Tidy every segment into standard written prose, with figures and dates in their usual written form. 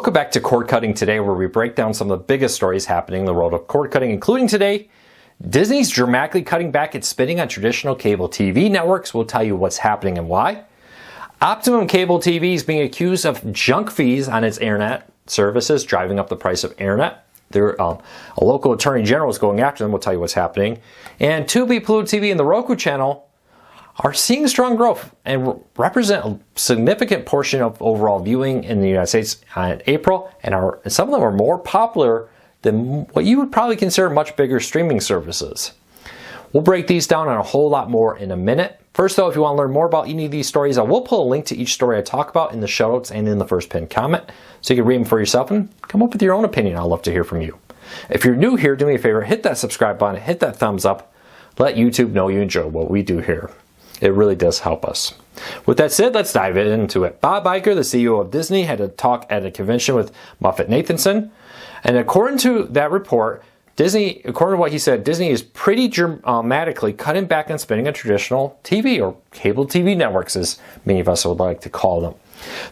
Welcome back to Cord Cutting Today, where we break down some of the biggest stories happening in the world of cord cutting, including today, Disney's dramatically cutting back its spending on traditional cable TV networks. We'll tell you what's happening and why. Optimum Cable TV is being accused of junk fees on its internet services, driving up the price of internet. A local attorney general is going after them. We'll tell you what's happening. And Tubi, Pluto TV, and the Roku channel are seeing strong growth and represent a significant portion of overall viewing in the United States in April, and some of them are more popular than what you would probably consider much bigger streaming services. We'll break these down and a whole lot more in a minute. First though, if you want to learn more about any of these stories, I will put a link to each story I talk about in the show notes and in the first pinned comment, so you can read them for yourself and come up with your own opinion. I'd love to hear from you. If you're new here, do me a favor, hit that subscribe button, hit that thumbs up, let YouTube know you enjoy what we do here. It really does help us. With that said, let's dive into it. Bob Iger, the CEO of Disney, had a talk at a convention with Nathanson. And according to that report, according to what he said, Disney is pretty dramatically cutting back on spending on traditional TV or cable TV networks, as many of us would like to call them.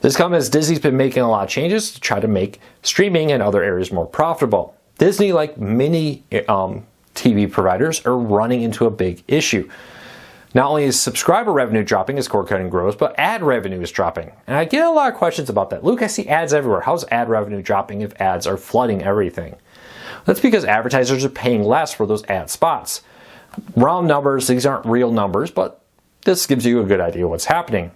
This comes as Disney's been making a lot of changes to try to make streaming and other areas more profitable. Disney, like many TV providers, are running into a big issue. Not only is subscriber revenue dropping as cord cutting grows, but ad revenue is dropping. And I get a lot of questions about that. Luke, I see ads everywhere. How's ad revenue dropping if ads are flooding everything? That's because advertisers are paying less for those ad spots. Round numbers, these aren't real numbers, but this gives you a good idea of what's happening.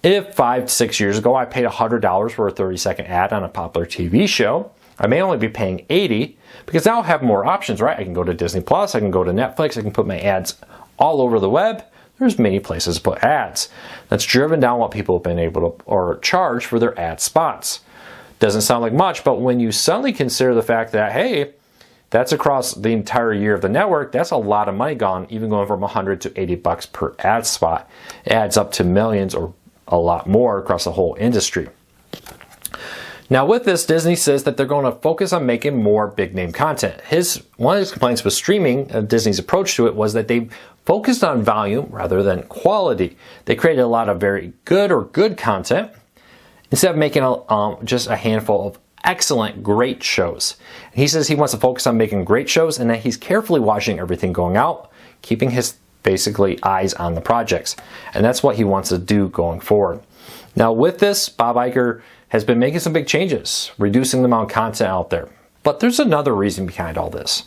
If 5 to 6 years ago I paid $100 for a 30-second ad on a popular TV show, I may only be paying $80 because now I have more options, right? I can go to Disney Plus, I can go to Netflix, I can put my ads all over the web. There's many places to put ads. That's driven down what people have been able to or charge for their ad spots. Doesn't sound like much, but when you suddenly consider the fact that, hey, that's across the entire year of the network, that's a lot of money gone, even going from $100 to $80 per ad spot. It adds up to millions or a lot more across the whole industry. Now with this, Disney says that they're going to focus on making more big name content. One of his complaints with streaming, Disney's approach to it, was that they focused on volume rather than quality. They created a lot of very good or good content instead of making just a handful of excellent, great shows. And he says he wants to focus on making great shows and that he's carefully watching everything going out, keeping his basically eyes on the projects. And that's what he wants to do going forward. Now with this, Bob Iger has been making some big changes, reducing the amount of content out there. But there's another reason behind all this,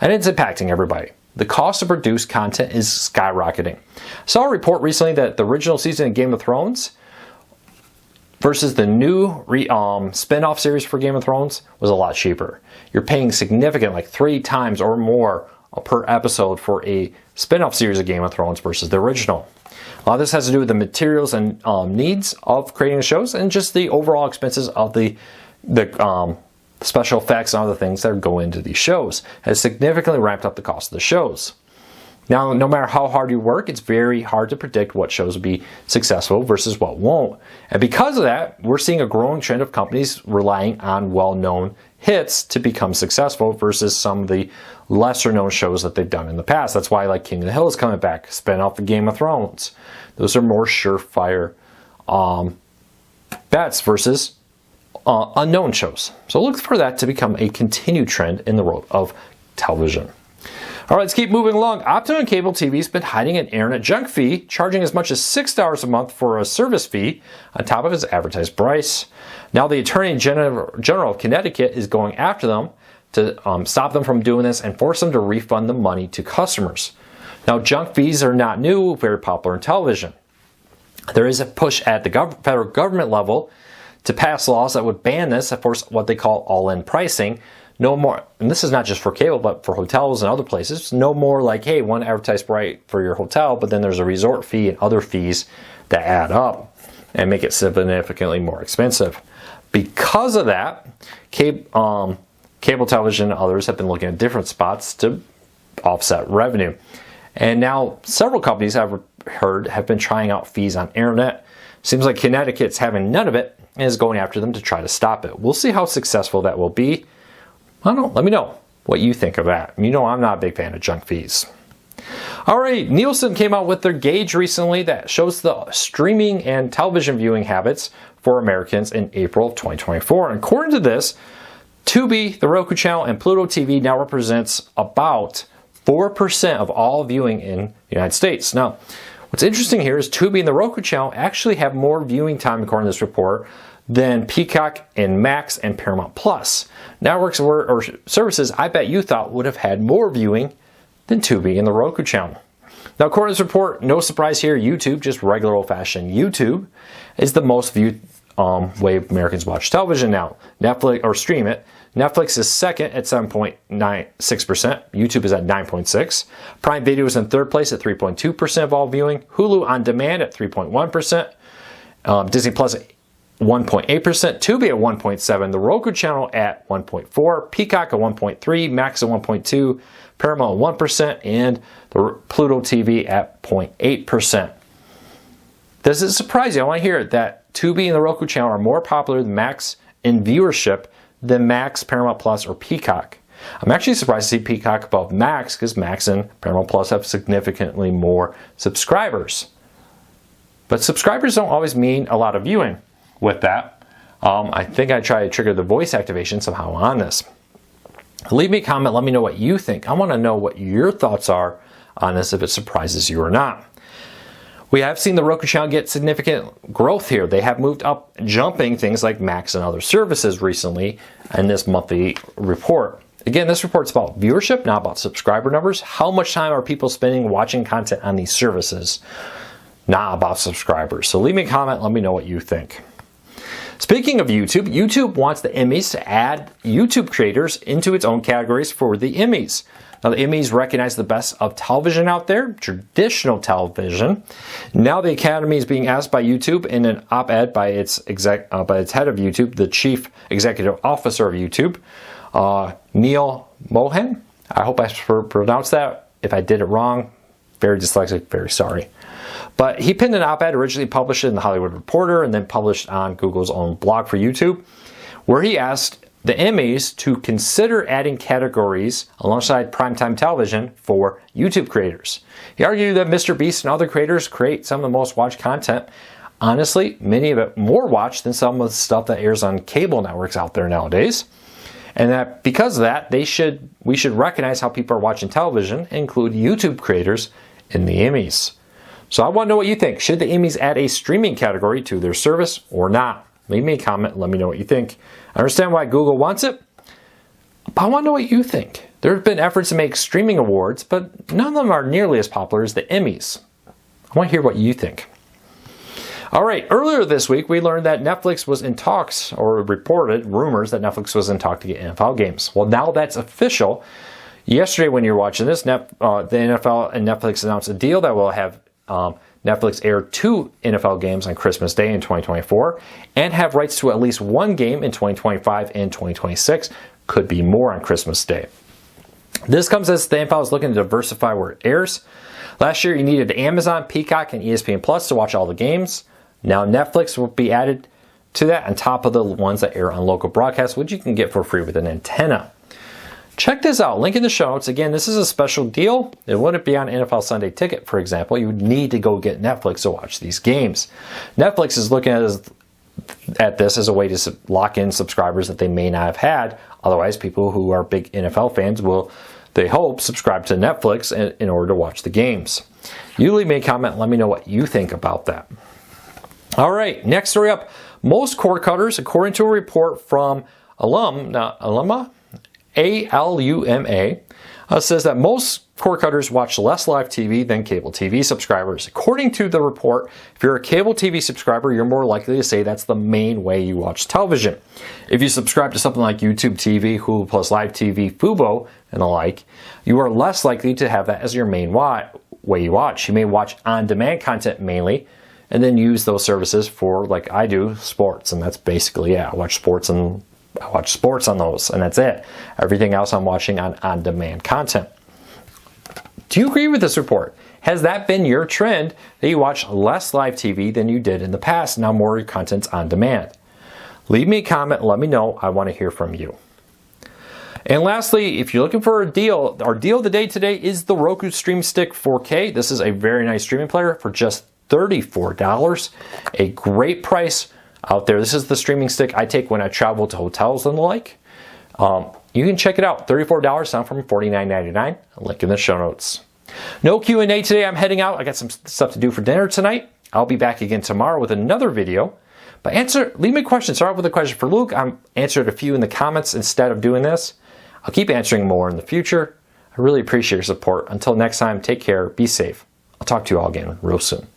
and it's impacting everybody. The cost to produce content is skyrocketing. I saw a report recently that the original season of Game of Thrones versus the new spin-off series for Game of Thrones was a lot cheaper. You're paying significant, like 3 times or more per episode for a spin-off series of Game of Thrones versus the original. A lot of this has to do with the materials and needs of creating the shows and just the overall expenses of the special effects and other things that go into these shows has significantly ramped up the cost of the shows. Now, no matter how hard you work, it's very hard to predict what shows will be successful versus what won't. And because of that, we're seeing a growing trend of companies relying on well-known hits to become successful versus some of the lesser-known shows that they've done in the past. That's why like King of the Hill is coming back, spin off the Game of Thrones. Those are more surefire bets versus unknown shows. So look for that to become a continued trend in the world of television. All right, let's keep moving along. Optimum Cable TV has been hiding an internet junk fee, charging as much as $6 a month for a service fee on top of its advertised price. Now the Attorney General of Connecticut is going after them to stop them from doing this and force them to refund the money to customers. Now junk fees are not new, very popular in television. There is a push at the federal government level to pass laws that would ban this, of course, what they call all-in pricing. No more, and this is not just for cable, but for hotels and other places. No more like, hey, one advertised rate for your hotel, but then there's a resort fee and other fees that add up and make it significantly more expensive. Because of that, cable television and others have been looking at different spots to offset revenue. And now several companies have been trying out fees on internet. Seems like Connecticut's having none of it and is going after them to try to stop it. We'll see how successful that will be. I don't know. Let me know what you think of that. You know I'm not a big fan of junk fees. All right, Nielsen came out with their gauge recently that shows the streaming and television viewing habits for Americans in April of 2024. And according to this, Tubi, the Roku channel, and Pluto TV now represents about 4% of all viewing in the United States. Now, what's interesting here is Tubi and the Roku channel actually have more viewing time, according to this report, than Peacock and Max and Paramount Plus. Networks or services I bet you thought would have had more viewing than Tubi and the Roku channel. Now, according to this report, no surprise here, YouTube, just regular old-fashioned YouTube, is the most viewed way Americans watch television now. Netflix, or stream it. Netflix is second at 7.96%. YouTube is at 9.6%. Prime Video is in third place at 3.2% of all viewing. Hulu On Demand at 3.1%. Disney Plus at 1.8%. Tubi at 1.7%. The Roku channel at 1.4%. Peacock at 1.3%. Max at 1.2%. Paramount at 1%. And the Pluto TV at 0.8%. Does it surprise you? I want to hear that Tubi and the Roku channel are more popular than Max in viewership than Max, Paramount Plus, or Peacock. I'm actually surprised to see Peacock above Max because Max and Paramount Plus have significantly more subscribers. But subscribers don't always mean a lot of viewing. With that, I think I try to trigger the voice activation somehow on this. Leave me a comment. Let me know what you think. I want to know what your thoughts are on this, if it surprises you or not. We have seen the Roku channel get significant growth here. They have moved up, jumping things like Max and other services recently in this monthly report. Again, this report's about viewership, not about subscriber numbers. How much time are people spending watching content on these services? Not about subscribers. So leave me a comment. Let me know what you think. Speaking of YouTube, YouTube wants the Emmys to add YouTube creators into its own categories for the Emmys. Now, the Emmys recognize the best of television out there, traditional television. Now, the Academy is being asked by YouTube in an op-ed by its head of YouTube, the Chief Executive Officer of YouTube, Neil Mohan. I hope I pronounced that. If I did it wrong, very dyslexic, very sorry. But he penned an op-ed, originally published in the Hollywood Reporter and then published on Google's own blog for YouTube, where he asked the Emmys to consider adding categories alongside primetime television for YouTube creators. He argued that Mr. Beast and other creators create some of the most watched content. Honestly, many of it more watched than some of the stuff that airs on cable networks out there nowadays. And that because of that, we should recognize how people are watching television and include YouTube creators in the Emmys. So I want to know what you think. Should the Emmys add a streaming category to their service or not? Leave me a comment. Let me know what you think. I understand why Google wants it, but I want to know what you think. There have been efforts to make streaming awards, but none of them are nearly as popular as the Emmys. I want to hear what you think. All right, earlier this week, we learned that Netflix was in talks, or reported rumors that Netflix was in talks to get NFL games. Well, now that's official. Yesterday, when you're watching this, the NFL and Netflix announced a deal that will have Netflix air 2 NFL games on Christmas Day in 2024 and have rights to at least one game in 2025 and 2026. Could be more on Christmas Day. This comes as the NFL is looking to diversify where it airs. Last year, you needed Amazon, Peacock, and ESPN Plus to watch all the games. Now Netflix will be added to that on top of the ones that air on local broadcasts, which you can get for free with an antenna. Check this out. Link in the show notes. Again, this is a special deal. It wouldn't be on NFL Sunday Ticket, for example. You would need to go get Netflix to watch these games. Netflix is looking at this as a way to lock in subscribers that they may not have had. Otherwise, people who are big NFL fans will, they hope, subscribe to Netflix in order to watch the games. You leave me a comment. Let me know what you think about that. All right, next story up. Most cord cutters, according to a report from Aluma, A-L-U-M-A, says that most cord cutters watch less live TV than cable TV subscribers. According to the report, if you're a cable TV subscriber, you're more likely to say that's the main way you watch television. If you subscribe to something like YouTube TV, Hulu Plus Live TV, Fubo, and the like, you are less likely to have that as your main way you watch. You may watch on-demand content mainly, and then use those services for, like I do, sports. And that's basically it. I watch sports on those, and that's it. Everything else I'm watching on-demand content. Do you agree with this report? Has that been your trend, that you watch less live TV than you did in the past? Now more content's on demand. Leave me a comment. Let me know. I want to hear from you. And lastly, if you're looking for a deal, our deal of the day today is the Roku Stream Stick 4K. This is a very nice streaming player for just $34. A great price out there. This is the streaming stick I take when I travel to hotels and the like. You can check it out. $34 down from $49.99. Link in the show notes. No Q&A today. I'm heading out. I got some stuff to do for dinner tonight. I'll be back again tomorrow with another video. But leave me a question. Start with a question for Luke. I'm answered a few in the comments instead of doing this. I'll keep answering more in the future. I really appreciate your support. Until next time, take care, be safe. I'll talk to you all again real soon.